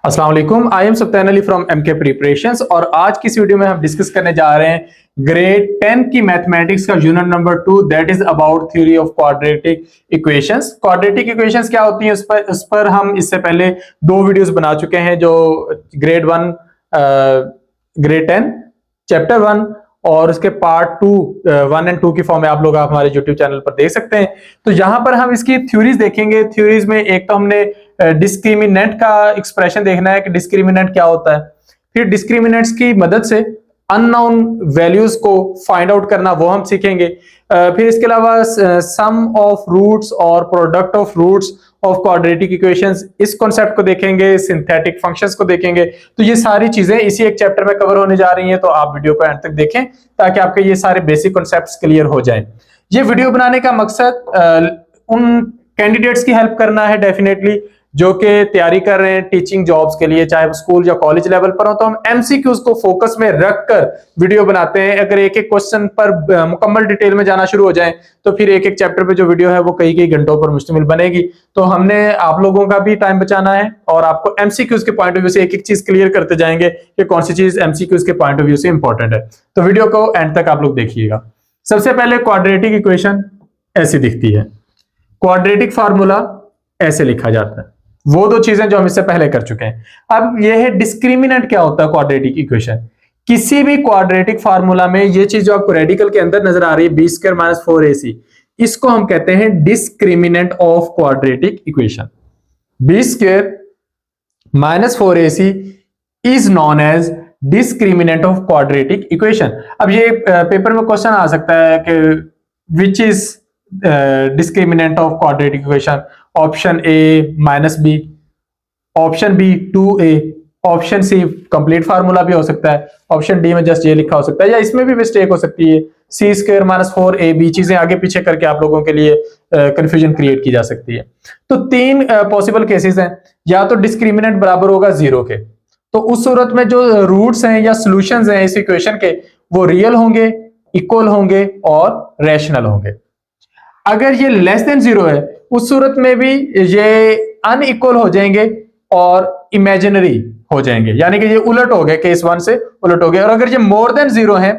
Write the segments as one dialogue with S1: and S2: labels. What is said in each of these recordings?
S1: अस्सलाम वालेकुम, I am Sattan Ali from MK preparations. और आज की इस वीडियो में हम डिस्कस करने जा रहे हैं ग्रेड 10 की मैथमेटिक्स का unit number 2, that is about theory of quadratic equations. Quadratic equations क्या होती हैं उस पर हम इससे पहले दो वीडियोस बना चुके हैं, जो ग्रेड 1 ग्रेड 10 चैप्टर 1 और उसके पार्ट 2 1 एंड 2 की फॉर्म में आप लोग हमारे यूट्यूब चैनल पर देख सकते हैं। तो यहां पर हम इसकी थ्योरीज देखेंगे। थ्योरीज में एक तो हमने डिस्क्रिमिनेंट का एक्सप्रेशन देखना है कि डिस्क्रिमिनेंट क्या होता है, फिर डिस्क्रिमिनेंट्स की मदद से अननोन वैल्यूज को फाइंड आउट करना, वो हम सीखेंगे। फिर इसके अलावा सम ऑफ रूट्स और product of roots of quadratic equations, इस कॉन्सेप्ट को देखेंगे। सिंथेटिक फंक्शंस को देखेंगे। तो ये सारी चीजें इसी एक चैप्टर में कवर होने जा रही हैं, तो आप वीडियो को एंड तक देखें ताकि आपके ये सारे बेसिक कॉन्सेप्ट्स क्लियर हो जाएं। ये वीडियो बनाने का मकसद उन कैंडिडेट्स की हेल्प करना है डेफिनेटली जो कि तैयारी कर रहे हैं टीचिंग जॉब्स के लिए, चाहे स्कूल या कॉलेज लेवल पर हो। तो हम एमसीक्यूज को फोकस में रखकर वीडियो बनाते हैं। अगर एक एक क्वेश्चन पर मुकम्मल डिटेल में जाना शुरू हो जाए तो फिर एक एक चैप्टर पे जो वीडियो है वो कई कई घंटों पर मुश्तमिल बनेगी। तो हमने आप लोगों का भी टाइम बचाना है और आपको एमसीक्यूज के पॉइंट ऑफ व्यू से एक एक चीज क्लियर करते जाएंगे कि कौन सी चीज एमसीक्यूज के पॉइंट ऑफ व्यू से इंपॉर्टेंट है। तो वीडियो को एंड तक आप लोग देखिएगा। सबसे पहले क्वाड्रेटिक इक्वेशन ऐसी दिखती है। क्वाड्रेटिक फार्मूला ऐसे लिखा जाता है। वो दो चीजें जो हम इससे पहले कर चुके हैं। अब यह है डिस्क्रिमिनेंट क्या होता है क्वाड्रेटिक इक्वेशन। किसी भी क्वाड्रेटिक फार्मूला में ये चीज जो आपको रेडिकल के अंदर नजर आ रही है बी स्क्वायर माइनस 4ac, इसको हम कहते हैं discriminant of quadratic equation. B square minus 4ac is known as discriminant of quadratic equation. अब ये पेपर में क्वेश्चन आ सकता है कि which is discriminant of quadratic equation. Option A minus b, option B 2a, option C complete formula भी हो सकता है, ऑप्शन डी में जस्ट ये लिखा हो सकता है, या इसमें भी मिस्टेक हो सकती है। सी स्क्वायर माइनस 4ab, चीजें आगे पीछे करके आप लोगों के लिए कंफ्यूजन क्रिएट की जा सकती है। तो तीन पॉसिबल केसेस हैं। या तो डिस्क्रिमिनेंट बराबर होगा 0 के, तो उस सूरत में जो रूट्स हैं या सॉल्यूशंस हैं इस इक्वेशन के वो रियल होंगे, इक्वल होंगे और रैशनल होंगे। अगर ये लेस देन 0 है उस सूरत में भी ये अनइक्वल हो जाएंगे और इमेजिनरी हो जाएंगे, यानी कि ये उलट हो गए, केस 1 से उलट हो गए। और अगर ये मोर देन 0 है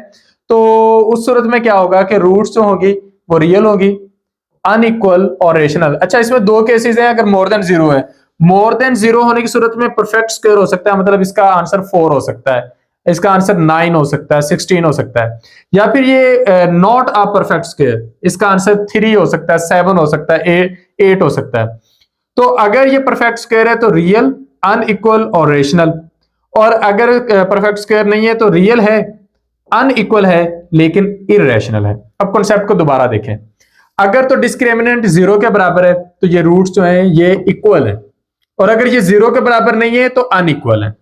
S1: तो उस सूरत में क्या होगा कि रूट्स जो होगी वो रियल होगी, अनइक्वल और रेशनल। अच्छा, इसमें दो केसेस हैं। अगर मोर देन 0 है, मोर देन 0 होने की सूरत में परफेक्ट स्क्वायर हो सकता है, मतलब इसका आंसर 4 हो सकता है, इसका आंसर 9 हो सकता है, 16 हो सकता है। या फिर ये नॉट अ परफेक्ट स्क्वायर, इसका आंसर 3 हो सकता है, 7 हो सकता है, 8 हो सकता है। तो अगर ये परफेक्ट स्क्वायर है तो रियल, अनइक्वल और रेशनल। और अगर परफेक्ट स्क्वायर नहीं है तो रियल है, अनइक्वल है लेकिन इररेशनल है। अब कॉन्सेप्ट को दोबारा देखें। अगर तो डिस्क्रिमिनेंट 0 के बराबर है तो ये रूट्स जो हैं ये इक्वल है, और अगर ये 0 के बराबर नहीं है तो अनइक्वल है।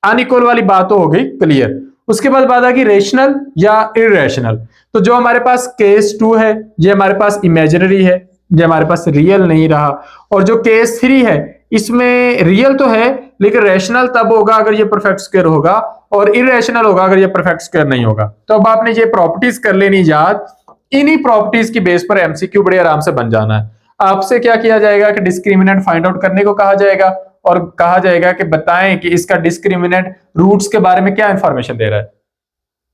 S1: अनइक्वल वाली बात तो हो गई क्लियर। उसके बाद बात आ गई रेशनल या इररेशनल। तो जो हमारे पास केस 2 है ये हमारे पास इमेजिनरी है, ये हमारे पास रियल नहीं रहा। और जो केस 3 है इसमें रियल तो है लेकिन रैशनल तब होगा अगर ये परफेक्ट स्क्वायर होगा, और इररेशनल होगा अगर ये परफेक्ट स्क्वायर नहीं होगा। तो अब आपने ये प्रॉपर्टीज कर लेनी याद। इन्हीं प्रॉपर्टीज की बेस पर एमसीक्यू बड़े आराम से बन जाना है। आपसे क्या किया जाएगा कि डिस्क्रिमिनेंट फाइंड आउट करने को कहा जाएगा और कहा जाएगा कि बताएं कि इसका डिस्क्रिमिनेंट रूट्स के बारे में क्या इंफॉर्मेशन दे रहा है,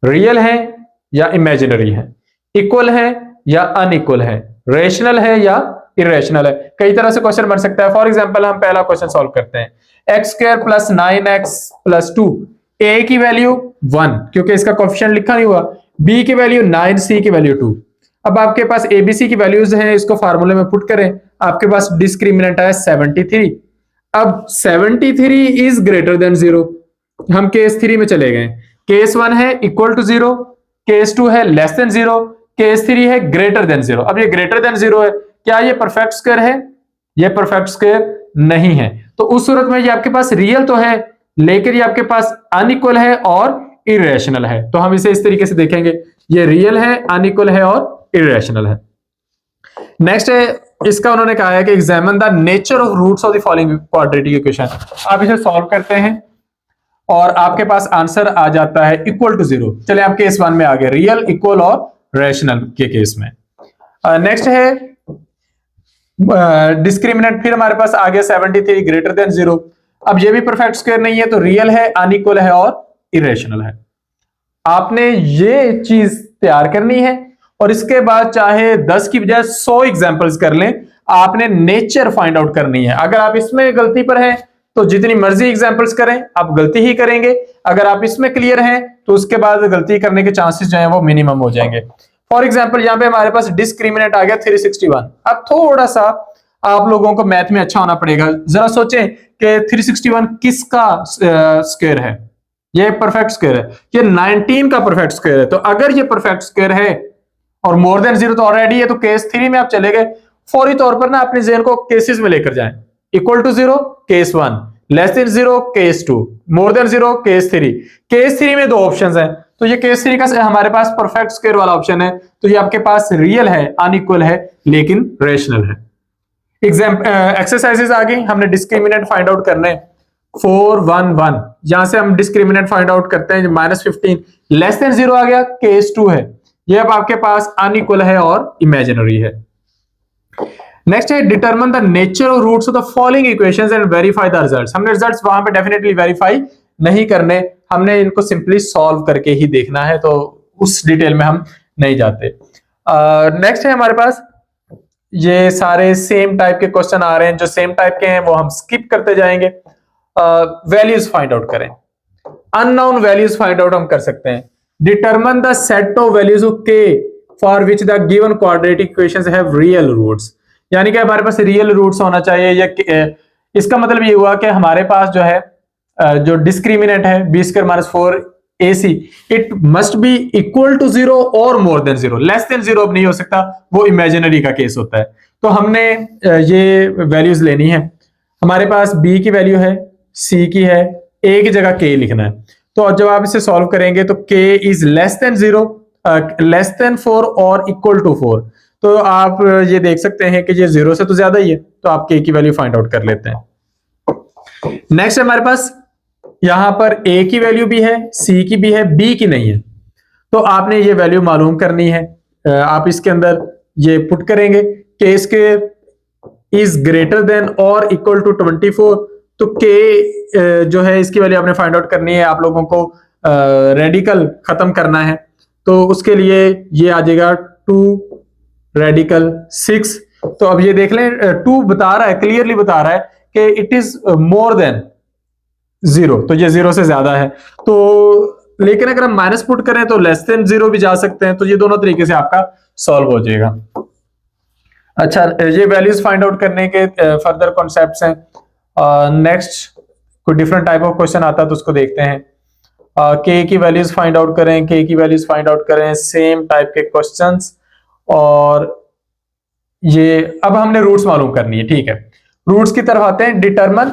S1: रियल है या इमेजिनरी है, इक्वल है या अनइक्वल है, रेशनल है या इरेशनल है। कई तरह से क्वेश्चन बन सकता है। फॉर एग्जांपल हम पहला क्वेश्चन सॉल्व करते हैं। X square plus 9x plus 2, ए की वैल्यू 1 क्योंकि इसका कोएफिशिएंट लिखा नहीं हुआ, बी की वैल्यू 9, सी की वैल्यू 2। अब आपके पास एबीसी की वैल्यूज हैं, इसको फार्मूले में पुट करें, आपके पास डिस्क्रिमिनेंट है 73। अब 73 इज ग्रेटर देन 0, हम केस 3 में चले गए। केस 1 है इक्वल टू 0, केस 2 है लेस देन 0, केस 3 है ग्रेटर देन 0। अब ये ग्रेटर देन 0 है, क्या ये परफेक्ट स्क्वायर है? ये परफेक्ट स्क्वायर नहीं है। तो उस सूरत में ये आपके पास रियल तो है लेकिन ये आपके पास अनइक्वल है और इररेशनल है। तो हम इसे इस तरीके से देखेंगे, ये रियल है, अनइक्वल है और इररेशनल है। नेक्स्ट है, इसका उन्होंने कहा है कि examine the nature of roots of the following quadratic equation. आप इसे सॉल्व करते हैं और आपके पास आंसर आ जाता है इक्वल टू 0। चले आप केस 1 में आ गए, रियल, इक्वल और रैशनल के केस में। नेक्स्ट है डिस्क्रिमिनेंट, फिर हमारे पास आ गया 73 ग्रेटर देन 0। अब ये भी परफेक्ट स्क्वायर नहीं है, तो रियल है, अनइक्वल है और इरेशनल है। आपने ये चीज तैयार करनी है और इसके बाद चाहे 10 की बजाय 100 एग्जांपल्स कर लें, आपने नेचर फाइंड आउट करनी है। अगर आप इसमें गलती पर हैं तो जितनी मर्जी एग्जांपल्स करें आप गलती ही करेंगे, अगर आप इसमें क्लियर हैं तो उसके बाद गलती करने के चांसेस जो हैं वो मिनिमम हो जाएंगे। फॉर एग्जांपल यहां पे हमारे पास डिस्क्रिमिनेंट आ गया 361। अब थोड़ा सा आप लोगों को मैथ में अच्छा होना पड़ेगा, जरा सोचें कि 361 किसका स्क्वायर है। ये परफेक्ट स्क्वायर है, ये 19 का परफेक्ट स्क्वायर है। तो अगर ये परफेक्ट स्क्वायर है और मोर देन 0 तो ऑलरेडी है, तो केस 3 में आप चले गए। फौरी तौर पर ना अपने ज़हन को केसेस में लेकर जाएं। Equal to 0 case 1, less than 0 case 2, more than 0 case 3। Case 3 में दो ऑप्शंस हैं, तो ये केस 3 का हमारे पास परफेक्ट स्क्वायर वाला ऑप्शन है, तो ये आपके पास रियल है, अनइक्वल है, लेकिन रेशनल है। एक्सरसाइजेस आ गई, हमने डिस्क्रिमिनेंट फाइंड आउट करने 411, यहां से हम डिस्क्रिमिनेंट फाइंड आउट करते हैं। -15 लेस देन 0 आ गया, केस 2 है, ये अब आपके पास अनइक्वल है और इमेजिनरी है। नेक्स्ट है डिटरमिन द नेचर और roots of the following equations and verify the results. हमने रिजल्ट्स वहां पे डेफिनेटली वेरीफाई नहीं करने, हमने इनको सिंपली सॉल्व करके ही देखना है, तो उस डिटेल में हम नहीं जाते। नेक्स्ट है हमारे पास ये सारे सेम टाइप के क्वेश्चन आ रहे हैं, जो सेम टाइप के हैं वो हम स्किप करते जाएंगे। वैल्यूज फाइंड आउट करें, अननोन वैल्यूज फाइंड आउट हम कर सकते हैं। Determine the set of values of k for which the given quadratic equations have real roots, यानी कि हमारे पास रियल रूट्स होना चाहिए। या इसका मतलब ये हुआ कि हमारे पास जो है जो डिस्क्रिमिनेंट है b square minus 4ac, it must be equal to 0 और मोर देन 0, लेस देन 0 अब नहीं हो सकता, वो इमेजिनरी का केस होता है। तो हमने ये वैल्यूज लेनी है, हमारे पास b की वैल्यू है, c की है, a की जगह k लिखना है। तो जब आप इसे सॉल्व करेंगे तो k is less than 0, less than 4 और इक्वल टू 4। तो आप ये देख सकते हैं कि ये 0 से तो ज्यादा ही है, तो आप k की वैल्यू फाइंड आउट कर लेते हैं। नेक्स्ट हमारे पास यहां पर a की वैल्यू भी है, c की भी है, b की नहीं है, तो आपने ये वैल्यू मालूम करनी है। आप इसके अंदर ये पुट करेंगे, k square is greater than और इक्वल टू 24, तो k जो है इसकी वैल्यू आपने फाइंड आउट करनी है। आप लोगों को रेडिकल खत्म करना है, तो उसके लिए ये आ जाएगा 2 रेडिकल 6। तो अब ये देख लें 2 बता रहा है, क्लियरली बता रहा है कि इट इज मोर देन 0, तो ये 0 से ज्यादा है। तो लेकिन अगर हम माइनस पुट करें तो लेस देन 0 भी जा सकते हैं, तो ये दोनों तरीके से आपका सॉल्व हो जाएगा। अच्छा, ये वैल्यूज फाइंड आउट करने के फर्दर कॉन्सेप्ट्स हैं। नेक्स्ट कोई डिफरेंट टाइप ऑफ क्वेश्चन आता है तो उसको देखते हैं। के की वैल्यूज फाइंड आउट करें, के की वैल्यूज फाइंड आउट करें, सेम टाइप के क्वेश्चंस। और ये अब हमने रूट्स मालूम करनी है, ठीक है। रूट्स की तरफ आते हैं। Determine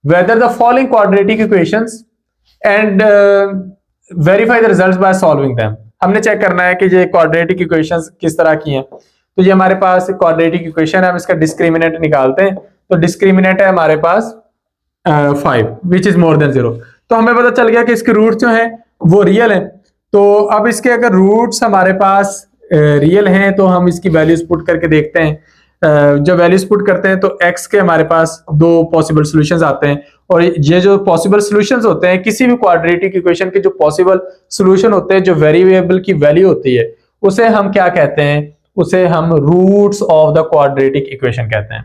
S1: whether the following quadratic equations and verify the results by solving them। हमने चेक करना है कि ये quadratic equations किस तरह की हैं। तो ये हमारे पास quadratic equation है, हम इसका discriminant निकालते हैं। तो discriminant है हमारे पास 5 which is more than 0। तो हमें पता चल गया कि इसके रूट्स जो हैं वो रियल हैं। तो अब इसके अगर रूट्स हमारे पास रियल हैं तो हम इसकी वैल्यूज पुट करके देखते हैं। जब वैल्यूज पुट करते हैं तो x के हमारे पास 2 पॉसिबल सॉल्यूशंस आते हैं, और ये जो पॉसिबल सॉल्यूशंस होते हैं किसी भी क्वाड्रेटिक इक्वेशन के, जो पॉसिबल सॉल्यूशन होते हैं, जो वेरिएबल की वैल्यू होती है, उसे हम क्या कहते हैं, उसे हम roots of the quadratic equation कहते हैं।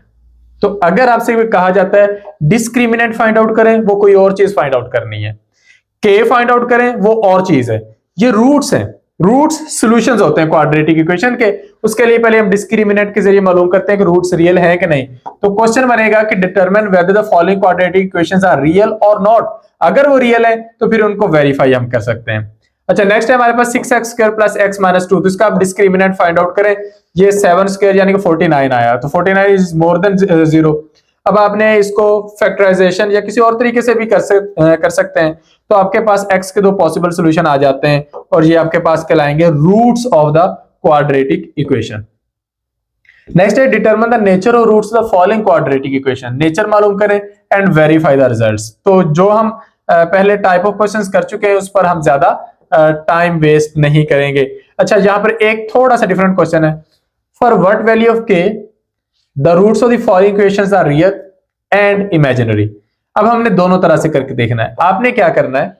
S1: तो अगर आपसे कहा जाता है डिस्क्रिमिनेंट फाइंड आउट करें, वो कोई और चीज फाइंड आउट करनी है, के फाइंड आउट करें वो और चीज है, ये रूट्स हैं। रूट्स सॉल्यूशंस होते हैं क्वाड्रेटिक इक्वेशन के। उसके लिए पहले हम डिस्क्रिमिनेंट के जरिए मालूम करते हैं कि रूट्स रियल है कि नहीं। तो क्वेश्चन बनेगा कि determine whether the following quadratic equations are real और नॉट। अगर वो रियल है तो फिर उनको वेरीफाई हम कर सकते हैं। अच्छा, नेक्स्ट है हमारे पास 6x² प्लस x माइनस 2। तो इसका आप डिस्क्रिमिनेंट फाइंड आउट करें। ये 7² यानी कि 49 आया, तो 49 इज मोर देन 0। अब आपने इसको फैक्टराइजेशन या किसी और तरीके से भी कर सकते हैं। तो आपके पास x के 2 पॉसिबल सॉल्यूशन आ जाते हैं, और ये आपके पास कहलाएंगे roots of the quadratic equation. Next है डिटरमिन द नेचर और roots of the following quadratic equation. Nature मालूम करें एंड वेरीफाई द रिजल्ट्स। तो जो हम पहले टाइप ऑफ क्वेश्चंस कर चुके हैं उस पर हम ज्यादा टाइम वेस्ट नहीं करेंगे। अच्छा, यहां पर एक थोड़ा सा डिफरेंट क्वेश्चन है। For what value of k the roots of the following equations are real and imaginary. अब हमने दोनों तरह से करके देखना है। आपने क्या करना है,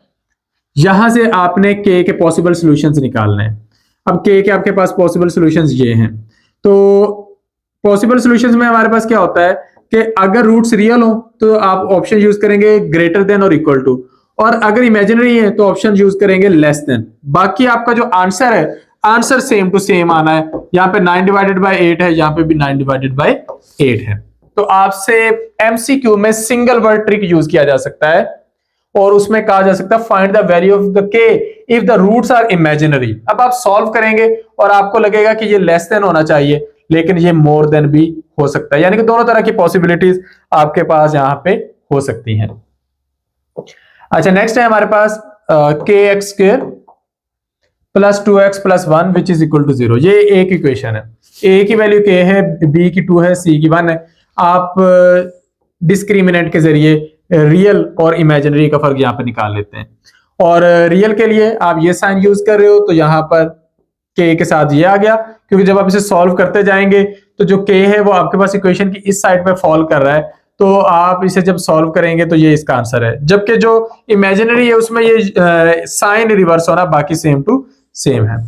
S1: यहां से आपने के पॉसिबल सॉल्यूशंस निकालने हैं। अब के आपके पास पॉसिबल सॉल्यूशंस ये हैं। तो पॉसिबल सॉल्यूशंस में हमारे पास क्या होता है कि अगर रूट्स रियल हो तो आप ऑप्शन यूज करेंगे ग्रेटर देन और इक्वल टू, और अगर इमेजिनरी है तो ऑप्शन यूज करेंगे लेस देन। बाकी आपका जो आंसर है, आंसर सेम टू सेम आना है। यहाँ पे 9 डिवाइडेड बाय 8 है, यहाँ पे भी 9 डिवाइडेड बाय 8 है। तो आपसे एमसीक्यू में सिंगल वर्ड ट्रिक यूज किया जा सकता है और उसमें कहा जा सकता है find the value of the k if the roots are imaginary. अब आप सॉल्व करेंगे और आपको लगेगा कि ये लेस देन होना चाहिए, लेकिन ये मोर देन भी हो सकता है, यानी कि दोनों तरह की पॉसिबिलिटीज आपके पास यहां पे हो सकती हैं। अच्छा, नेक्स्ट है हमारे पास k x square plus 2x plus 1 which is equal to 0। ये एक इक्वेशन है, ए की वैल्यू के है, बी की 2 है, सी की 1 है। आप डिस्क्रिमिनेंट के जरिए रियल और इमेजिनरी का फर्क यहाँ पे निकाल लेते हैं। और रियल के लिए आप ये साइन यूज कर रहे हो तो यहाँ पर के साथ ये आ गया, क्योंकि जब आप इसे सॉल्व करते जाएंगे तो जो के है वो आपके पास इक्वेशन की इस साइड पे फॉल कर रहा है, तो आप इसे जब सॉल्व करेंगे तो ये इसका आंसर है। जबकि जो इमेजिनरी है उसमें ये साइन रिवर्स होना, बाकी सेम टू सेम है।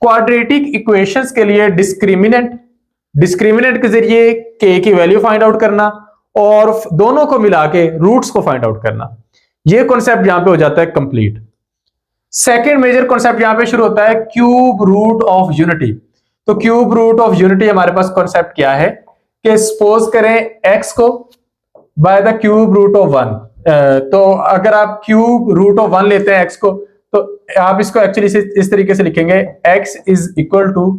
S1: क्वाड्रेटिक इक्वेशंस के लिए डिस्क्रिमिनेंट के जरिए के की वैल्यू फाइंड आउट करना और दोनों को मिला के रूट्स को फाइंड आउट करना, ये कॉन्सेप्ट यहां पे हो जाता है कंप्लीट। सेकेंड मेजर कॉन्सेप्ट यहां पे शुरू होता है क्यूब रूट ऑफ यूनिटी। तो क्यूब रूट ऑफ यूनिटी हमारे पास कॉन्सेप्ट क्या है कि सपोज करें x को by the cube root of 1। तो अगर आप क्यूब रूट ऑफ 1 लेते हैं x को, तो आप इसको एक्चुअली इस तरीके से लिखेंगे x is equal to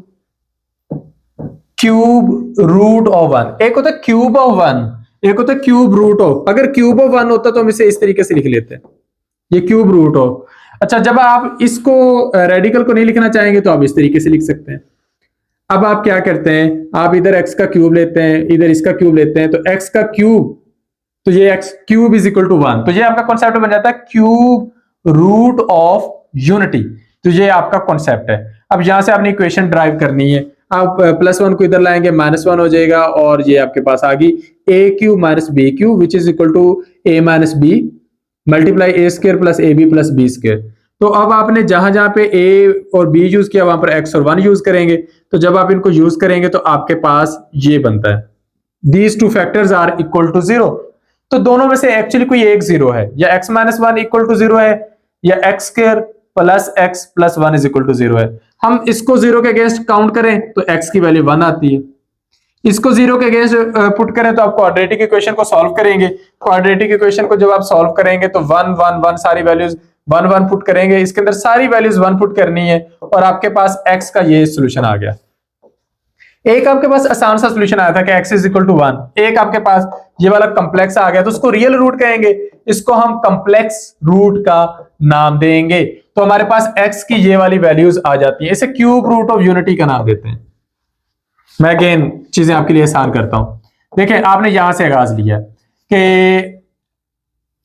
S1: cube root of 1। एक होता है क्यूब ऑफ 1, एक होता है क्यूब रूट ऑफ। अगर क्यूब ऑफ 1 होता तो हम इसे इस तरीके से लिख लेते हैं, ये क्यूब रूट ऑफ। अच्छा, जब आप इसको रेडिकल को नहीं लिखना चाहेंगे तो आप इस तरीके से लिख सकते हैं। अब आप क्या करते हैं, आप इधर x का क्यूब लेते हैं, इधर इसका क्यूब लेते हैं, तो x का क्यूब, तो ये x cube is equal to 1। तो ये आपका कॉन्सेप्ट बन जाता है क्यूब रूट ऑफ यूनिटी। तो ये आपका कॉन्सेप्ट है। अब यहां से आपने इक्वेशन ड्राइव करनी है। आप +1 को इधर लाएंगे, -1 हो जाएगा, और ये आपके पास आ गई a cube minus b cube which is equal to a minus b multiply a square plus ab plus b square. तो अब आपने जहां जहां पे a और b यूज किया वहां पर x और 1 यूज करेंगे। तो जब आप इनको यूज करेंगे तो आपके पास ये बनता है these two factors are equal to 0। तो दोनों में से एक्चुअली कोई एक 0 है, या x माइनस 1 इक्वल टू 0 है, या x square plus x plus 1 is equal to 0 है। हम इसको 0 के अगेंस्ट काउंट करें तो x की वैल्यू 1 आती है। इसको 0 के अगेंस्ट पुट करें तो आप क्वाड्रेटिक इक्वेशन को सॉल्व करेंगे। क्वाड्रेटिक इक्वेशन को जब आप सॉल्व करेंगे तो 1 1 1 सारी वैल्यूज 1 1 पुट करेंगे, इसके अंदर सारी वैल्यूज 1 पुट करनी है, और आपके पास x का ये सॉल्यूशन आ गया। एक आपके पास आसान सा सॉल्यूशन आया था कि x इज इक्वल टू 1। एक आपके पास ये वाला कॉम्प्लेक्स आ गया, तो उसको रियल रूट कहेंगे, इसको हम कॉम्प्लेक्स रूट का नाम देंगे। तो हमारे पास x की ये वाली वैल्यूज आ जाती है, इसे क्यूब रूट ऑफ यूनिटी का नाम देते हैं। मैं अगेन चीजें आपके लिए आसान करता हूं। देखिए, आपने यहां से आगाज लिया कि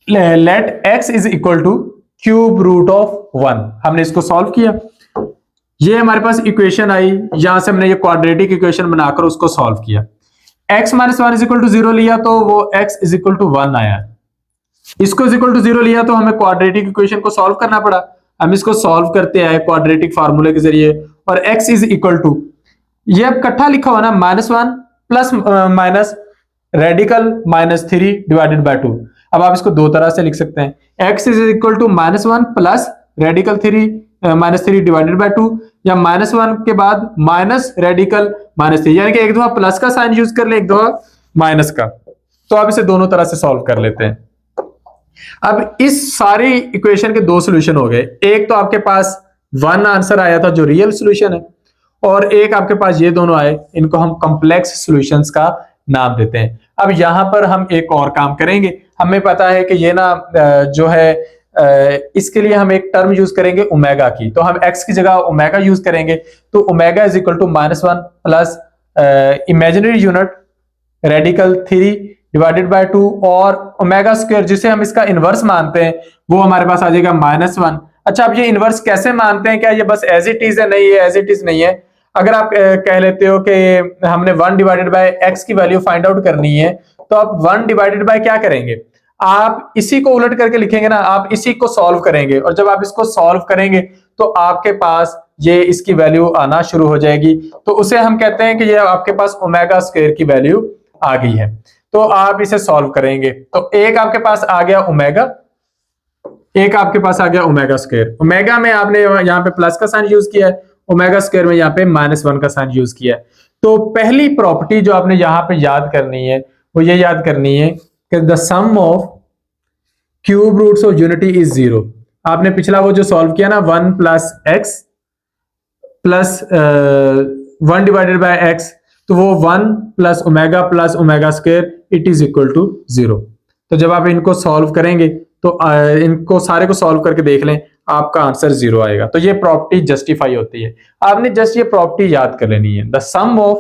S1: let x is equal to cube root of 1। हमने इसको सॉल्व किया, ये हमारे पास इक्वेशन आई, यहां से हमने ये क्वाड्रेटिक इक्वेशन बनाकर उसको सॉल्व किया। x minus 1 is equal to 0 लिया तो वो x इज इक्वल टू 1 आया। इसको इज इक्वल टू 0 लिया तो हमें क्वाड्रेटिक इक्वेशन को सॉल्व करना पड़ा। हम इसको सॉल्व करते आए क्वाड्रेटिक फार्मूले के जरिए, और x इज इक्वल टू, ये अब इकट्ठा लिखा हुआ ना, -1 plus minus radical -3 divided by 2। अब आप इसको दो तरह से लिख सकते हैं, x is equal to -1 plus radical -3 divided by 2, या -1 के बाद माइनस रेडिकल -3, यानी कि एक दफा प्लस का साइन यूज कर ले, एक दफा माइनस का। तो आप इसे दोनों तरह से सॉल्व कर लेते हैं। अब इस सारी इक्वेशन के दो सॉल्यूशन हो गए। एक तो आपके पास 1 आंसर आया था जो रियल सॉल्यूशन है, और एक आपके पास ये दोनों आए, इनको हम कॉम्प्लेक्स सॉल्यूशंस का नाम देते हैं। अब यहां पर हम एक और काम करेंगे। हमें पता है कि ये ना जो है इसके लिए हम एक टर्म यूज करेंगे ओमेगा की, तो हम x की जगह ओमेगा यूज करेंगे। तो omega is equal to -1 plus imaginary unit radical 3 divided by 2, और ओमेगा स्क्वायर जिसे हम इसका इनवर्स मानते हैं वो हमारे पास आ जाएगा -1। अच्छा, अब ये इनवर्स कैसे मानते हैं, क्या ये बस एज इट इज है? नहीं, ये एज इट इज नहीं है। अगर आप कह लेते हो कि हमने 1 डिवाइडेड बाय x की वैल्यू फाइंड आउट करनी है, तो आप 1 डिवाइडेड बाय क्या करेंगे, आप इसी को उलट करके लिखेंगे ना, आप इसी को सॉल्व करेंगे, और जब आप इसको सॉल्व करेंगे तो आपके पास ये इसकी वैल्यू आना शुरू हो जाएगी। तो उसे हम कहते हैं कि ये आपके पास ओमेगा स्क्वायर की वैल्यू आ गई है। तो आप इसे सॉल्व करेंगे तो एक आपके पास आ गया ओमेगा, एक आपके पास आ गया ओमेगा स्क्वायर। ओमेगा में आपने यहाँ पे प्लस का साइन यूज किया है, ओमेगा स्क्वायर में यहाँ पे -1 का साइन यूज किया है। तो पहली प्रॉपर्टी जो आपने यहाँ पे याद करनी है वो ये याद करनी है कि the sum of cube roots of unity is 0। आपने पिछला वो जो सॉल्व किया ना 1 plus x plus 1 divided by x, तो वो 1 plus omega square it is equal to 0। तो जब आप इनको सॉल्व करेंगे तो इनको सारे को सॉल्व करके देख लें, आपका आंसर 0 आएगा। तो ये प्रॉपर्टी जस्टिफाई होती है। आपने जस्ट ये प्रॉपर्टी याद कर लेनी है, the sum of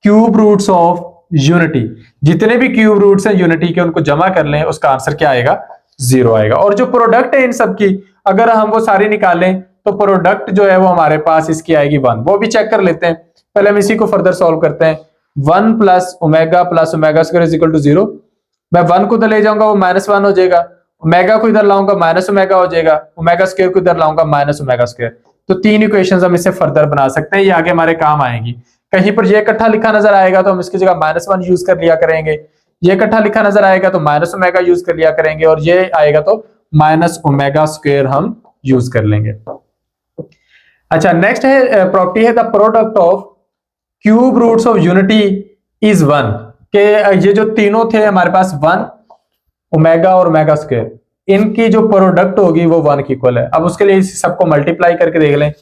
S1: cube roots of unity, जितने भी क्यूब रूट्स हैं यूनिटी के उनको जमा कर लें, उसका आंसर क्या आएगा? 0 आएगा। और जो प्रोडक्ट है इन सब की, अगर हम वो सारी निकालें तो प्रोडक्ट जो है वो हमारे पास इसकी आएगी 1। वो भी चेक कर लेते हैं, पहले हम इसी को फर्दर सॉल्व करते हैं। 1 plus omega square is equal to 0। मैं 1 को इधर ले जाऊंगा वो -1 हो जाएगा, ओमेगा को इधर लाऊंगा माइनस ओमेगा हो जाएगा, ओमेगा स्क्वायर को इधर लाऊंगा माइनस ओमेगा स्क्वायर। तो 3 इक्वेशंस हम इससे फर्दर बना सकते हैं, ये आगे हमारे काम आएंगी। कहीं पर ये इकट्ठा लिखा नजर आएगा तो हम इसकी जगह -1 यूज कर लिया करेंगे, ये इकट्ठा लिखा नजर आएगा तो माइनस ओमेगा यूज कर लिया करेंगे, और ये आएगा तो माइनस ओमेगा स्क्वायर हम यूज कर लेंगे। अच्छा, नेक्स्ट है प्रॉपर्टी है the product of cube roots of unity is 1। के ये जो तीनों थे हमारे पास 1 ओमेगा और ओमेगा स्क्वायर, इनकी जो प्रोडक्ट होगी वो 1 की इक्वल है। अब उसके लिए इस सबको मल्टीप्लाई करके देख लें,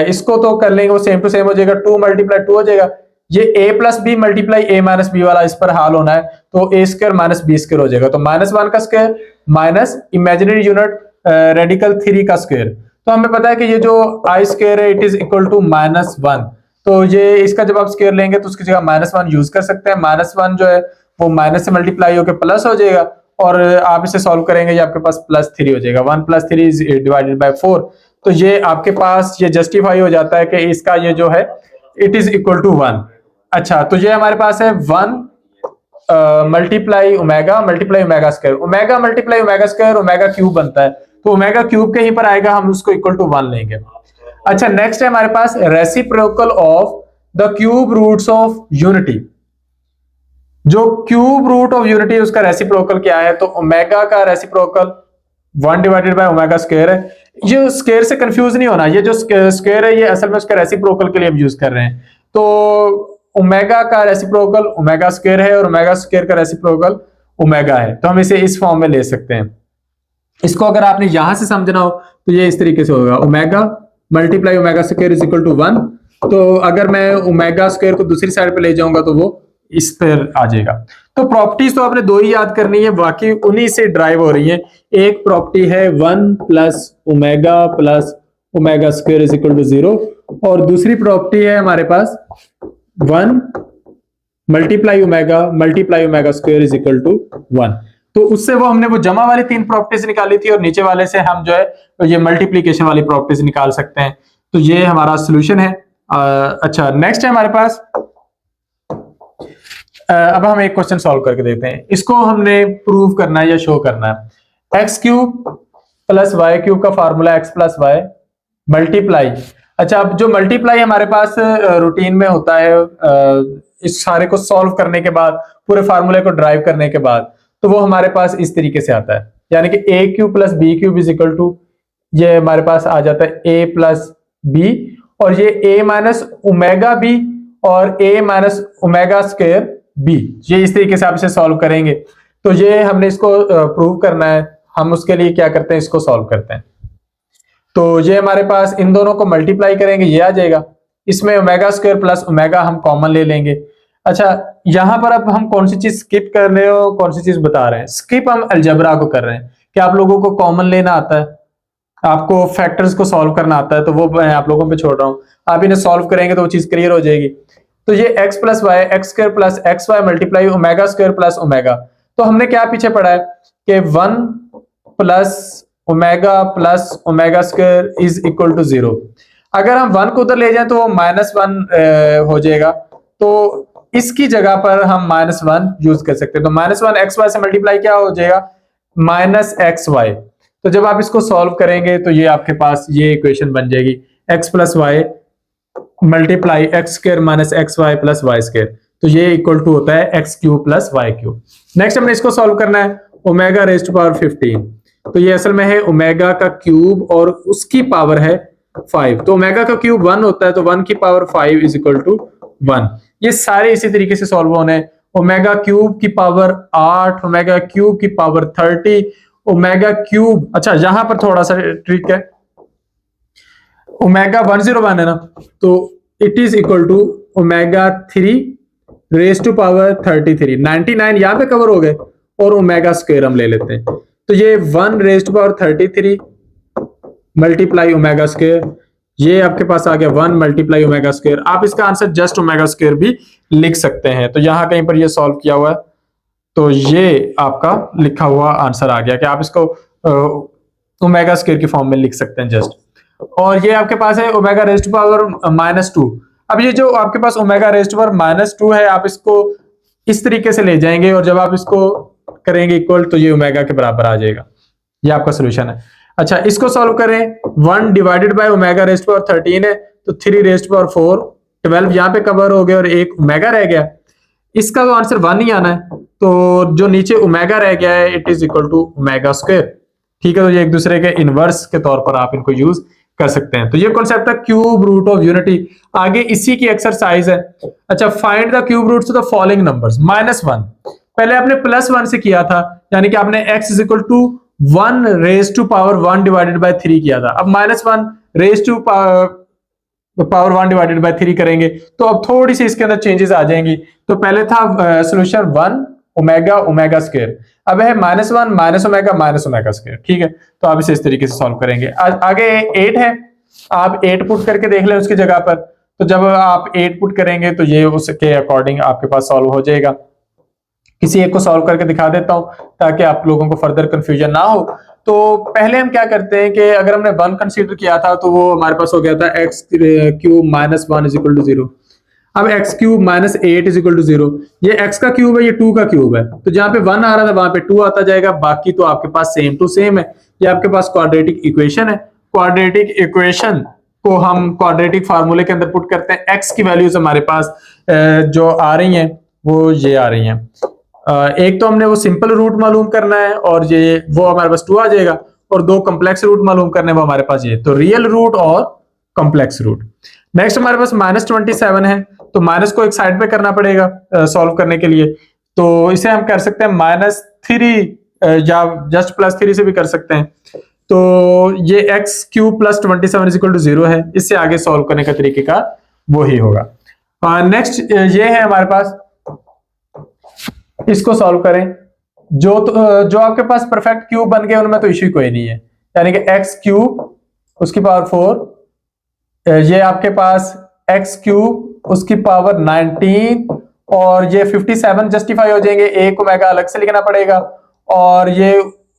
S1: इसको तो कर लेंगे वो सेम टू सेम हो जाएगा, 2 मल्टीप्लाई 2 हो जाएगा। ये a plus b multiply a minus b वाला इस पर हाल होना है, तो a square minus b square हो जाएगा। तो -1 का square minus imaginary unit radical 3 का स्क्वायर। तो हमें पता है कि ये जो i स्क्वायर है इट इज इक्वल टू -1। तो ये इसका जब आप स्क्वायर लेंगे तो उसकी जगह -1 यूज कर सकते हैं। -1 जो है वो माइनस से मल्टीप्लाई होकर प्लस हो जाएगा, और आप इसे सॉल्व करेंगे ये आपके पास +3 हो जाएगा। 1 + 3 डिवाइडेड बाय 4। तो ये आपके पास ये जस्टिफाई हो जाता है कि इसका ये जो है इट इज इक्वल टू 1। अच्छा, तो ये हमारे पास है 1 multiply omega square, omega multiply omega square omega cube बनता है, तो ओमेगा क्यूब के ही पर आएगा, हम उसको इक्वल टू 1 लेंगे। अच्छा, नेक्स्ट है हमारे पास reciprocal of the cube roots of unity. जो क्यूब रूट ऑफ यूनिटी उसका रेसिप्रोकल क्या है? तो ओमेगा का reciprocal 1 divided by omega square है। ये स्क्वायर से कंफ्यूज नहीं होना, ये जो स्क्वायर है ये असल में उसका रेसिप्रोकल के लिए हम यूज कर रहे हैं। तो ओमेगा का रेसिप्रोकल ओमेगा स्क्वायर है और ओमेगा स्क्वायर का रेसिप्रोकल ओमेगा है, तो हम इसे इस फॉर्म में ले सकते हैं। इसको अगर आपने यहां से समझना हो तो ये इस तरीके से होगा, omega multiply omega square is equal to 1। तो अगर मैं ओमेगा स्क्वायर को दूसरी साइड पे ले जाऊंगा तो वो इस पर आ जाएगा। तो प्रॉपर्टीज तो आपने 2 ही याद करनी है, बाकी उन्हीं से ड्राइव हो रही है। एक प्रॉपर्टी है 1 plus omega square is equal to 0, और दूसरी प्रॉपर्टी है हमारे पास 1 multiply omega square is equal to 1। तो उससे वो हमने वो जमा वाली 3 प्रॉपर्टीज निकाली थी, और नीचे वाले से हम जो है ये मल्टीप्लीकेशन वाली प्रॉपर्टीज निकाल सकते हैं। तो ये हमारा सोल्यूशन है। अच्छा, नेक्स्ट है हमारे पास, अब हम एक क्वेश्चन सॉल्व करके देखते हैं। इसको हमने प्रूव करना है या शो करना है। X cube plus y cube का formula x plus y multiply. अच्छा, अब जो मल्टीप्लाई हमारे पास रूटीन में होता है इस सारे को सॉल्व करने के बाद, पूरे फार्मूले को ड्राइव करने के बाद, तो वो हमारे पास इस तरीके से आता है, यानी कि a cube plus b cube is equal to, ये हमारे पास आ जाता है a प्लस बी, और ये a माइनस ओमेगा बी और a minus omega square b. ये इस तरीके से आप इसे सॉल्व करेंगे। तो ये हमने इसको प्रूव करना है, हम उसके लिए क्या करते हैं, इसको सॉल्व करते हैं। तो ये हमारे पास इन दोनों को मल्टीप्लाई करेंगे, ये आ जाएगा। इसमें ओमेगा स्क्वायर प्लस ओमेगा हम कॉमन ले लेंगे। अच्छा, यहां पर अब हम कौन सी चीज स्किप कर रहे हो, कौन सी चीज बता रहे हैं? स्किप हम अलजेब्रा को कर रहे हैं कि आप लोगों को कॉमन लेना आता है, आपको फैक्टर्स को सॉल्व करना आता है, तो वो मैं आप लोगों पे छोड़ रहा हूं। आप इन्हें सॉल्व करेंगे तो वो चीज क्लियर हो जाएगी। तो ये x plus y x square plus x y multiply omega square plus omega. तो हमने क्या पीछे पढ़ा है कि 1 plus omega square is equal to 0। अगर हम 1 को उधर ले जाएं तो वो -1 हो जाएगा। तो इसकी जगह पर हम -1 यूज कर सकते हैं। तो -1 XY से मल्टीप्लाई क्या हो जाएगा, -XY। तो जब आप इसको सॉल्व करेंगे तो ये आपके पास ये इक्वेशन बन जाएगी, x + y multiply x² - xy + y²। तो ये इक्वल टू होता है x³ + y³। नेक्स्ट हमने इसको सॉल्व करना है, ω⁻15। तो ये असल में है ओमेगा का क्यूब और उसकी पावर है 5। तो ओमेगा का क्यूब 1 होता है, तो 1 की पावर 5 = 1। ये सारे इसी तरीके से सॉल्व होने हैं। ओमेगा क्यूब की पावर 8, ओमेगा क्यूब की पावर 30, ओमेगा क्यूब, अच्छा यहां पर थोड़ा सा ट्रिक है, ओमेगा 101 है ना, तो इट इज इक्वल टू ω3⁻33। 99 यहां पे कवर हो गए और ω² हम ले लेते हैं। तो ये 1⁻33 मल्टीप्लाई ω², ये आपके पास आ गया 1 मल्टीप्लाई ω²। आप इसका आंसर जस्ट ω² भी लिख सकते हैं। तो यहां कहीं पर ये सॉल्व किया हुआ है, तो ये आपका लिखा हुआ आंसर आ गया कि आप इसको ω² की फॉर्म में लिख सकते हैं जस्ट। और ये आपके पास है ω⁻⁻²। अब ये जो आपके पास ω⁻⁻² है, आप इसको इस तरीके से ले जाएंगे और जब आप इसको करेंगे इक्वल, तो ये ओमेगा के बराबर आ जाएगा। ये आपका सोल्यूशन है। अच्छा, इसको सॉल्व करें, 1 डिवाइडेड बाय ω⁻13 है, तो 3⁴ 12 यहाँ पे कवर हो गया और एक ओमेगा रह गया। इसका तो आंसर 1 ही आना है, तो जो नीचे ओमेगा रह गया है इट इज इक्वल टू ω²। ठीक है, तो ये एक दूसरे के इनवर्स के तौर पर आप इनको यूज कर सकते हैं। तो ये कॉन्सेप्ट है क्यूब रूट ऑफ यूनिटी। आगे इसी की एक्सरसाइज है। अच्छा, find the cube roots of the following numbers. -1 पहले आपने +1 से किया था, यानी कि आपने x = 1⁻1 डिवाइडेड बाय 3 किया था। अब -1⁻1 डिवाइडेड बाय 3 करेंगे, तो अब थोड़ी सी इसके अंदर चेंजेस आ जाएंगी। तो पहले था सोल्यूशन 1 ω² अब है -1 -ω-ω²। ठीक है, तो आप इसे इस तरीके से सॉल्व करेंगे। आगे 8 है, आप 8 पुट करके देख लें उसकी जगह पर। तो जब आप 8 पुट करेंगे तो ये उसके अकॉर्डिंग आपके पास सॉल्व हो जाएगा। किसी एक को सॉल्व करके दिखा देता हूं ताकि आप लोगों को फर्दर कंफ्यूजन ना हो। तो पहले हम क्या करते हैं कि अगर हमने 1 कंसीडर किया था तो वो हमारे पास हो गया था x³ - 1 = 0। अब x³ - 8 = 0। ये x का क्यूब है, ये 2 का क्यूब है, तो जहां पे 1 आ रहा था वहां पे 2 आता जाएगा। बाकी तो आपके पास सेम टू सेम है। ये आपके पास क्वाड्रेटिक इक्वेशन है। क्वाड्रेटिक इक्वेशन को हम क्वाड्रेटिक फार्मूले के अंदर पुट करते हैं। x की वैल्यूज हमारे पास जो आ रही हैं वो ये आ रही हैं। एक तो हमने वो सिंपल रूट मालूम करना है और ये वो हमारे पास 2 आ जाएगा, और 2 कॉम्प्लेक्स रूट मालूम करने वो हमारे पास ये, तो रियल रूट और कॉम्प्लेक्स रूट। नेक्स्ट हमारे पास -27 है, तो माइनस को एक साइड पे करना पड़ेगा सॉल्व करने के लिए। तो इसे हम कर सकते हैं -3 या जस्ट +3 से भी कर सकते हैं। तो ये x³ + 27 = 0 है। इससे आगे सॉल्व करने का तरीके का वो ही होगा। नेक्स्ट ये है हमारे पास, इसको सॉल्व करें। जो आपके पास परफेक्ट क्यूब बन गए उनमें तो इश्यू कोई नहीं है, यानी कि x³ उसकी पावर 4, ये आपके पास x³ उसकी पावर 19, और ये 57 जस्टिफाई हो जाएंगे। एक ओमेगा अलग से लिखना पड़ेगा, और ये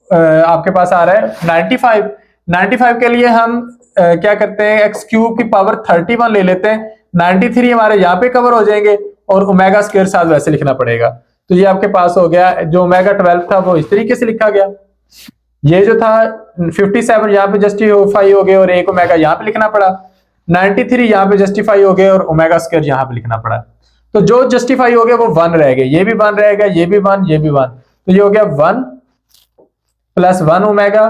S1: आपके पास आ रहा है 95। 95 के लिए हम क्या करते हैं, x³ की पावर 31 ले लेते हैं। 93 हमारे यहाँ पे कवर हो जाएंगे और ω² साथ वैसे लिखना पड़ेगा। तो ये आपके पास हो गया, जो ω12 था वो इस तरीके से लिखा गया। ये जो था 57 यहाँ पे जस्टिफाई हो गए और एक ओमेगा यहाँ पे लिखना पड़ा। 93 यहाँ पे जस्टिफाई हो गए और ω² यहाँ पे लिखना पड़ा। तो जो जस्टिफाई हो गया वो 1 रह गए, ये भी 1 रहेगा, ये भी 1, ये भी 1। तो ये हो गया 1 + 1 ओमेगा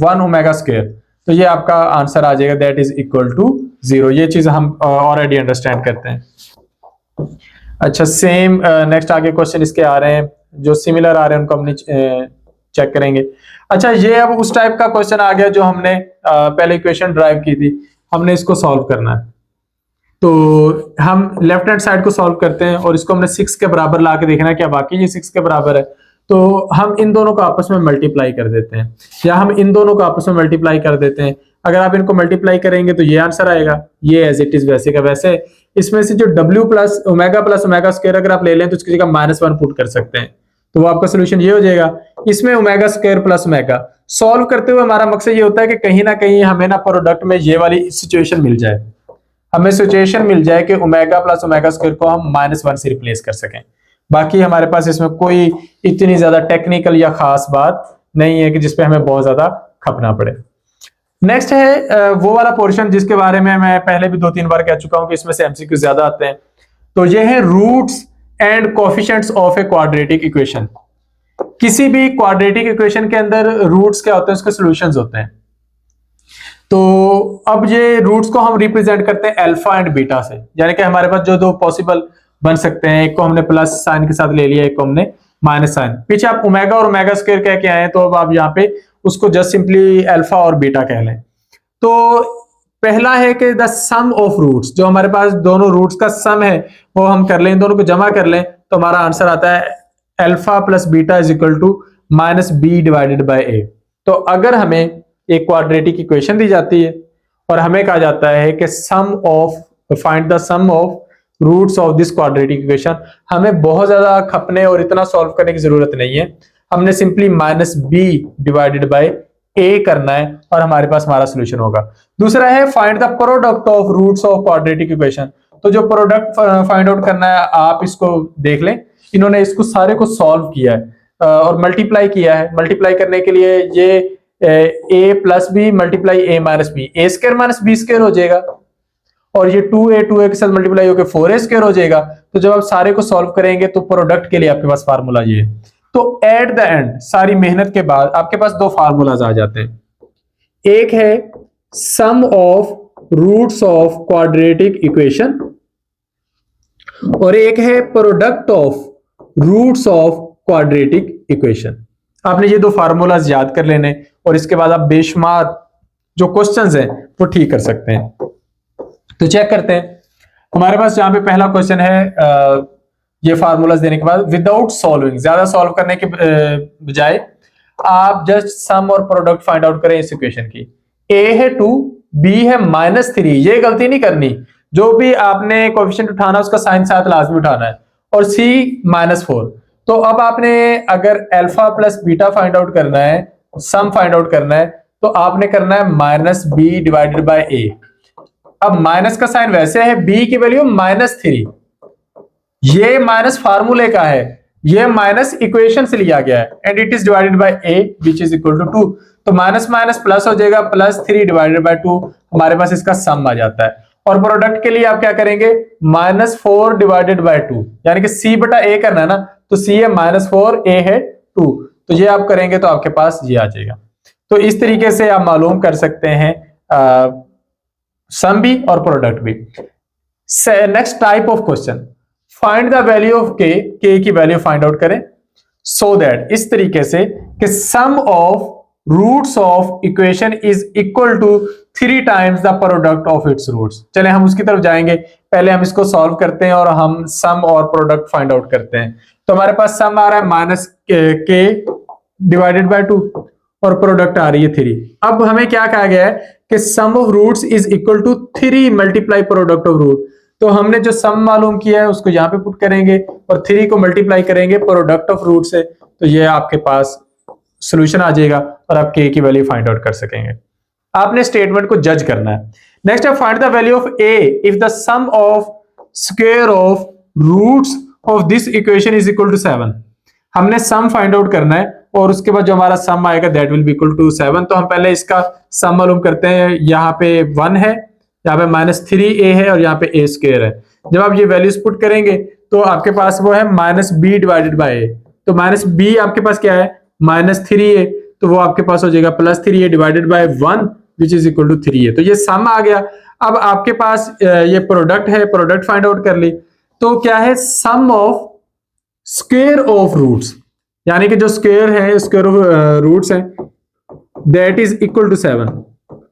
S1: 1 ω²। तो ये आपका आंसर आ जाएगा, दैट इज इक्वल टू 0। ये चीज हम ऑलरेडी अंडरस्टैंड करते हैं। अच्छा, सेम नेक्स्ट आगे क्वेश्चन इसके आ रहे हैं, जो सिमिलर आ रहे हैं उनको हम चेक करेंगे। अच्छा, ये अब उस टाइप का क्वेश्चन आ गया जो हमने पहले इक्वेशन ड्राइव की थी, हमने इसको सॉल्व करना है। तो हम लेफ्ट हैंड साइड को सॉल्व करते हैं और इसको हमने 6 के बराबर ला के देखना है क्या वाकई ये 6 के बराबर है। तो हम इन दोनों को आपस में मल्टीप्लाई कर देते हैं, या हम इन दोनों को आपस में मल्टीप्लाई कर देते हैं। अगर आप इनको मल्टीप्लाई करेंगे तो ये आंसर आएगा, ये एज इट इज वैसे का वैसे। इसमें से जो w + ω+ω² अगर आप ले लें तो इसकी जगह -1 पुट कर सकते हैं, तो वो आपका सोल्यूशन ये हो जाएगा। इसमें ω² + ω सॉल्व करते हुए हमारा मकसद ये होता है कि कहीं ना कहीं हमें ना प्रोडक्ट में ये वाली सिचुएशन मिल जाए। हमें सिचुएशन मिल जाए कि ओमेगा प्लस ओमेगा स्क्वायर को हम -1 से रिप्लेस कर सकें। बाकी हमारे पास इसमें कोई इतनी ज्यादा टेक्निकल या खास बात नहीं है कि जिसपे हमें बहुत ज्यादा खपना पड़े। नेक्स्ट है वो वाला पोर्शन जिसके बारे में मैं पहले भी 2-3 बार कह चुका हूं कि इसमें से एमसीक्यू ज्यादा आते हैं। तो ये है roots and coefficients of a quadratic equation. किसी भी क्वाड्रेटिक इक्वेशन के अंदर रूट्स क्या होते हैं, उसके सॉल्यूशंस होते हैं। तो अब ये रूट्स को हम रिप्रेजेंट करते हैं अल्फा एंड बीटा से, यानी कि हमारे पास जो दो पॉसिबल बन सकते हैं, एक को हमने प्लस साइन के साथ ले लिया, एक को हमने माइनस साइन। पीछे आप ओमेगा और ओमेगा स्क्वायर कह के आए, तो अब आप यहाँ पे उसको जस्ट सिंपली अल्फा और बीटा कह लें। तो पहला है कि द सम ऑफ रूट्स, जो हमारे पास दोनों रूट्स का सम है वो हम कर लें, दोनों को जमा कर लें, तो हमारा आंसर आता है alpha plus beta is equal to -b divided by a। तो अगर हमें एक क्वाड्रेटिक इक्वेशन दी जाती है और हमें कहा जाता है कि find the sum of roots of this quadratic equation, हमें बहुत ज्यादा खपने और इतना सॉल्व करने की जरूरत नहीं है। हमने simply -b divided by a करना है और हमारे पास हमारा सोल्यूशन होगा। दूसरा है find the product of roots of quadratic equation. तो जो प्रोडक्ट फाइंड आउट करना है, आप इसको देख लें, इन्होंने इसको सारे को सॉल्व किया है और मल्टीप्लाई किया है। मल्टीप्लाई करने के लिए ये a plus b multiply a minus b, a square minus b square हो जाएगा, और ये 2a के साथ मल्टीप्लाई होकर 4a स्क्वायर हो जाएगा। तो जब आप सारे को सॉल्व करेंगे तो प्रोडक्ट के लिए आपके पास फार्मूला ये है। तो एट द एंड सारी मेहनत के बाद आपके पास दो फार्मूलाज आ जाते हैं। एक है sum of roots of quadratic equation और एक है product of roots of quadratic equation. आपने ये दो फार्मूलाज याद कर लेने और इसके बाद आप बेशुमार जो क्वेश्चंस हैं वो ठीक कर सकते हैं। तो चेक करते हैं। हमारे पास यहाँ पे पहला क्वेश्चन है, ये फार्मूलाज देने के बाद विदाउट सॉल्विंग, ज्यादा सॉल्व करने के बजाय आप जस्ट सम और प्रोडक्ट फाइंड आउट करें इस इक्वेशन की। a है 2, b है -3। ये गलती नहीं करनी, जो भी आपने कोएफिशिएंट उठाना उसका साइन साथ लाजमी उठाना है, और c -4। तो अब आपने अगर alpha plus beta find out करना है, सम फाइंड आउट करना है, तो आपने करना है -b डिवाइडेड बाय a। अब माइनस का साइन वैसे है, b की वैल्यू -3, ये माइनस फार्मूले का है, ये माइनस इक्वेशन से लिया गया है, and it is divided by a which is equal to 2। तो माइनस माइनस प्लस हो जाएगा, +3 डिवाइडेड बाय 2, हमारे पास इसका सम आ जाता है। और प्रोडक्ट के लिए आप क्या करेंगे, -4 डिवाइडेड बाय 2, यानी कि c बटा a करना है ना, तो c है -4, a है 2, तो ये आप करेंगे तो आपके पास ये आ जाएगा। तो इस तरीके से आप मालूम कर सकते हैं सम भी और प्रोडक्ट भी। Next type of question, find the value of k, k की वैल्यू फाइंड आउट करें, सो दैट इस तरीके से कि sum of roots of equation is equal to 3 times the product of its roots. चले हम उसकी तरफ जाएंगे, पहले हम इसको सॉल्व करते हैं और हम सम और प्रोडक्ट फाइंड आउट करते हैं। तो हमारे पास सम आ रहा है -k डिवाइडेड बाय 2 और प्रोडक्ट आ रही है 3। अब हमें क्या कहा गया है कि sum of roots is equal to 3 multiply product of root. तो हमने जो सम मालूम किया है उसको यहाँ पे पुट करेंगे और 3 को मल्टीप्लाई करेंगे प्रोडक्ट ऑफ रूट से, तो ये आपके पास सॉल्यूशन आ जाएगा और आप k की वैल्यू फाइंड आउट कर सकेंगे। आपने स्टेटमेंट को जज करना है। नेक्स्ट है find the value of a if the sum of square of roots of this equation is equal to 7। हमने सम फाइंड आउट करना है और उसके बाद जो हमारा सम आएगा that will be equal to 7। तो हम पहले इसका सम मालूम करते हैं। यहाँ पे 1 है, यहाँ पे -3a है और यहाँ पे a स्क्वायर है। जब आप ये वैल्यूज पुट करेंगे तो आपके पास वो है -b डिवाइडेड बाय a। तो -b आपके पास क्या है, -3a, तो वो आपके पास हो जाएगा +3a divided by 1 which is equal to 3a। तो ये सम आ गया। अब आपके पास ये प्रोडक्ट है, प्रोडक्ट फाइंड आउट कर ली। तो क्या है, sum of square of roots, यानी कि जो स्क्वायर है, स्क्वायर ऑफ रूट्स है, दैट इज इक्वल टू 7।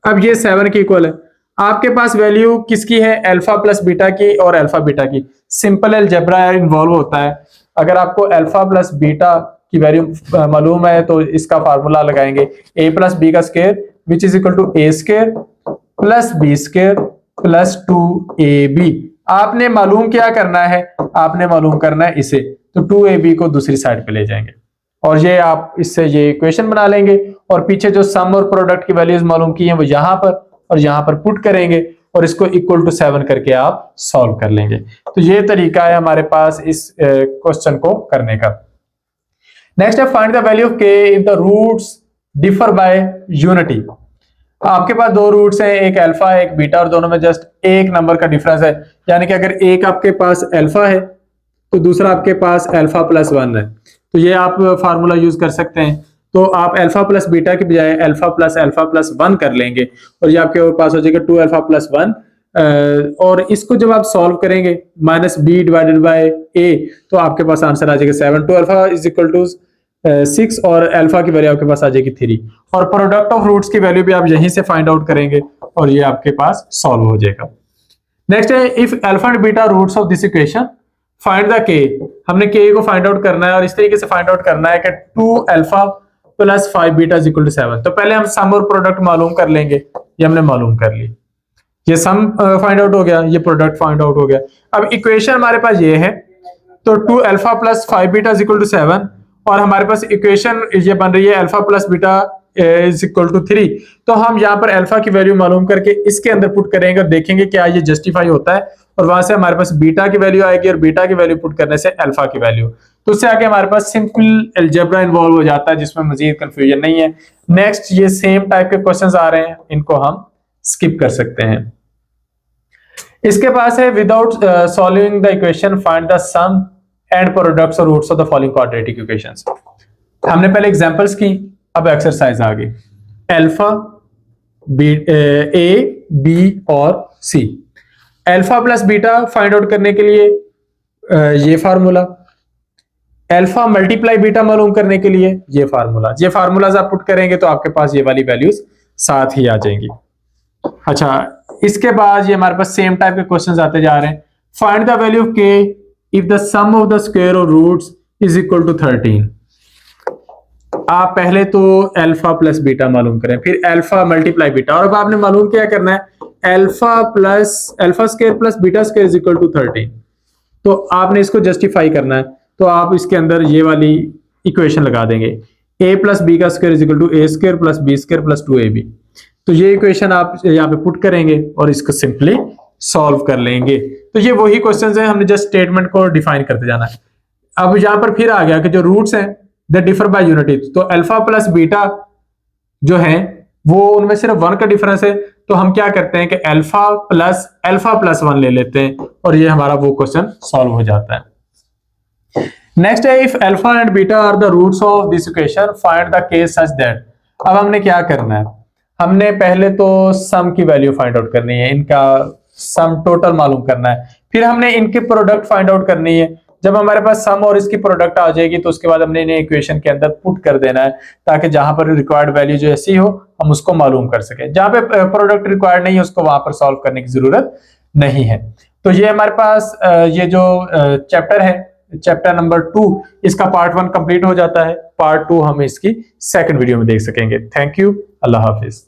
S1: अब ये 7 के इक्वल है। आपके पास वैल्यू किसकी है, अल्फा प्लस बीटा की और अल्फा बीटा की। सिंपल अलजेब्रा इन्वॉल्व होता है। अगर आपको अल्फा प्लस बीटा की वैल्यू मालूम है तो इसका फार्मूला लगाएंगे, a प्लस बी का square which is equal to a square plus b square plus 2ab। आपने मालूम क्या करना है, आपने मालूम करना है इसे, तो 2ab को दूसरी साइड पे ले जाएंगे और ये आप इससे ये इक्वेशन बना लेंगे और पीछे जो सम और प्रोडक्ट की वैल्यूज मालूम की हैं वो यहाँ पर और यहाँ पर पुट करेंगे और इसको इक्वल टू 7 करके आप सॉल्व कर लेंगे। तो ये तरीका है हमारे पास इस क्वेश्चन को करने का। नेक्स्ट है find the value of k if the roots differ by unity. आपके पास दो रूट्स हैं, एक अल्फा है एक बीटा, और दोनों में जस्ट एक नंबर का डिफरेंस है। यानी कि अगर एक आपके पास अल्फा है तो दूसरा आपके पास अल्फा प्लस 1 है, तो ये आप फार्मूला यूज कर सकते हैं। तो आप अल्फा प्लस बीटा के बजाय अल्फा प्लस 1 कर लेंगे और ये आपके पास हो जाएगा 2 अल्फा प्लस 1। और इसको जब आप सॉल्व करेंगे माइनस बी डिवाइडेड बाय ए, तो आपके पास आंसर आ जाएगा 7। 2 अल्फा इज इक्वल टू 6 और अल्फा की वैल्यू आपके पास आ जाएगी 3, और प्रोडक्ट ऑफ रूट्स की वैल्यू भी आप यहीं से फाइंड आउट करेंगे और ये आपके पास सॉल्व हो जाएगा। नेक्स्ट है if alpha and beta roots of this equation find the k. हमने के को फाइंड आउट करना है और इस तरीके से फाइंड आउट करना है कि 2 alpha plus 5 beta is equal to 7। तो पहले हम सम और प्रोडक्ट मालूम कर लेंगे, ये हमने मालूम कर ली। ये सम फाइंड आउट हो गया, ये प्रोडक्ट फाइंड आउट हो गया। अब इक्वेशन हमारे पास ये है, तो 2 alpha plus 5 beta is equal to 7, और हमारे पास इक्वेशन ये बन रही है alpha plus beta is equal to 3। तो हम यहाँ पर अल्फा की वैल्यू मालूम करके इसके अंदर पुट करेंगे और देखेंगे क्या ये जस्टिफाई होता है, और वहां से हमारे पास बीटा की वैल्यू आएगी और बीटा की वैल्यू पुट करने से अल्फा की वैल्यू, तो उससे आगे हमारे पास सिंपल अलजेब्रा इन्वॉल्व हो जाता है जिसमें मजीद कंफ्यूजन नहीं है। नेक्स्ट ये सेम टाइप के क्वेश्चंस आ रहे हैं, इनको हम स्किप कर सकते हैं। इसके पास है without solving the equation find the sum and products और roots of the following quadratic equations. हमने पहले एग्जांपल्स की, अब एक्सरसाइज आ गई। अल्फा ए बी और c, alpha plus beta find out करने के लिए ये फार्मूला, अल्फा मल्टीप्लाई बीटा मालूम करने के लिए ये फार्मूला। ये फार्मूलाज आप पुट करेंगे तो आपके पास ये वाली वैल्यूज साथ ही आ जाएंगी। अच्छा, इसके बाद ये हमारे पास सेम टाइप के क्वेश्चंस आते जा रहे हैं। Find the value of k if the sum of the square of roots is equal to 13। आप पहले तो अल्फा प्लस बीटा मालूम करें, फिर अल्फा मल्टीप्लाई बीटा, और अब आपने मालूम क्या करना है, alpha square plus beta square is equal to 13। तो आपने इसको जस्टिफाई करना है, तो आप इसके अंदर ये वाली इक्वेशन लगा देंगे, a प्लस बी का square is equal to a square plus b square plus 2ab। तो ये इक्वेशन आप यहाँ पे पुट करेंगे और इसको सिंपली सॉल्व कर लेंगे। तो ये वही क्वेश्चंस हैं, हमने जस्ट स्टेटमेंट को डिफाइन करते जाना है। अब यहाँ पर फिर आ गया कि जो रूट्स हैं दे डिफर बाय यूनिटी, तो अल्फा प्लस बीटा जो है वो उनमें सिर्फ 1 का डिफरेंस है, तो हम क्या करते हैं कि अल्फा प्लस 1 ले लेते हैं और ये हमारा वो क्वेश्चन सॉल्व हो जाता है। नेक्स्ट है if alpha and beta are the roots of this equation find the case such that. अब हमने क्या करना है, हमने पहले तो सम की वैल्यू फाइंड आउट करनी है, इनका सम टोटल मालूम करना है, फिर हमने इनके प्रोडक्ट फाइंड आउट करनी है। जब हमारे पास सम और इसकी प्रोडक्ट आ जाएगी तो उसके बाद हमने इन्हें इक्वेशन के अंदर पुट कर देना है, ताकि जहां पर रिक्वायर्ड वैल्यू जो ऐसी हो हम उसको मालूम कर सके। जहां पे प्रोडक्ट रिक्वायर्ड नहीं है उसको वहां पर सॉल्व करने की जरूरत नहीं है। तो ये हमारे पास ये जो चैप्टर है, चैप्टर नंबर 2, इसका पार्ट 1 कंप्लीट हो जाता है। पार्ट 2 हम इसकी सेकंड वीडियो में देख सकेंगे। Thank you, Allah Hafiz.